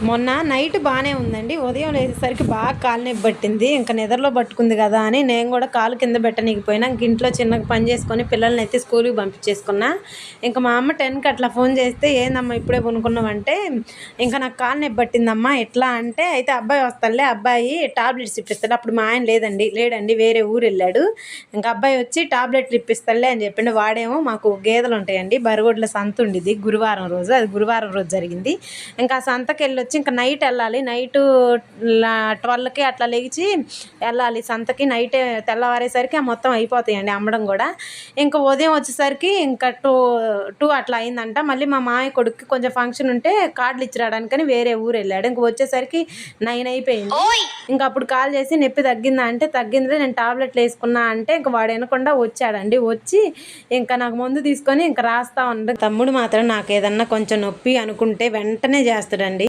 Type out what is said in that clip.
మొన్న నైట్ బాగానే ఉందండి. ఉదయం లేచేసరికి బాగా కాలు నొప్పి పట్టింది. ఇంక నిద్రలో పట్టుకుంది కదా అని నేను కూడా కాలు కింద పెట్టనీకపోయినా. ఇంక ఇంట్లో చిన్నగా పని చేసుకొని పిల్లల్ని ఎత్తి స్కూల్కి పంపించేసుకున్నా. ఇంకా మా అమ్మ 10కి అట్లా ఫోన్ చేస్తే, ఏందమ్మా ఇప్పుడే పనుకున్నావంటే, ఇంకా నాకు కాలు నొప్పి పట్టిందమ్మా ఎట్లా అంటే, అయితే అబ్బాయి వస్తాడులే, అబ్బాయి టాబ్లెట్స్ ఇప్పిస్తాడు. అప్పుడు మా ఆయన లేడండి, వేరే ఊరు వెళ్ళాడు. ఇంకా అబ్బాయి వచ్చి టాబ్లెట్లు ఇప్పిస్తాడులే అని చెప్పిండు. వాడేమో మాకు గేదెలు ఉంటాయండి, బరిగొడ్ల సంత ఉండిద్ది గురువారం రోజు, అది గురువారం రోజు జరిగింది. ఇంకా ఆ సంతకి వెళ్ళొచ్చి ఇంకా నైట్ వెళ్ళాలి. నైటు 12కి అట్లా లేచి వెళ్ళాలి సంతకి. నైటే తెల్లవారేసరికి మొత్తం అయిపోతాయండి అమ్మడం కూడా. ఇంకా ఉదయం వచ్చేసరికి ఇంకా టూ అట్లా అయిందంట. మళ్ళీ మా మామయ్య కొడుక్కి కొంచెం ఫంక్షన్ ఉంటే కార్డులు ఇచ్చి రావడానికని వేరే ఊరు వెళ్ళాడు. ఇంక వచ్చేసరికి 9 అయిపోయింది. ఇంకా అప్పుడు కాల్ చేసి నొప్పి తగ్గిందా అంటే, తగ్గిందిలే నేను టాబ్లెట్లు వేసుకున్నా అంటే, ఇంకా వాడు వినకుండా వచ్చాడండి. వచ్చి ఇంకా నాకు మందు తీసుకొని ఇంకా రాస్తా ఉండే. తమ్ముడు మాత్రం నాకు ఏదన్నా కొంచెం నొప్పి అనుకుంటే వెంటనే చేస్తాడండి.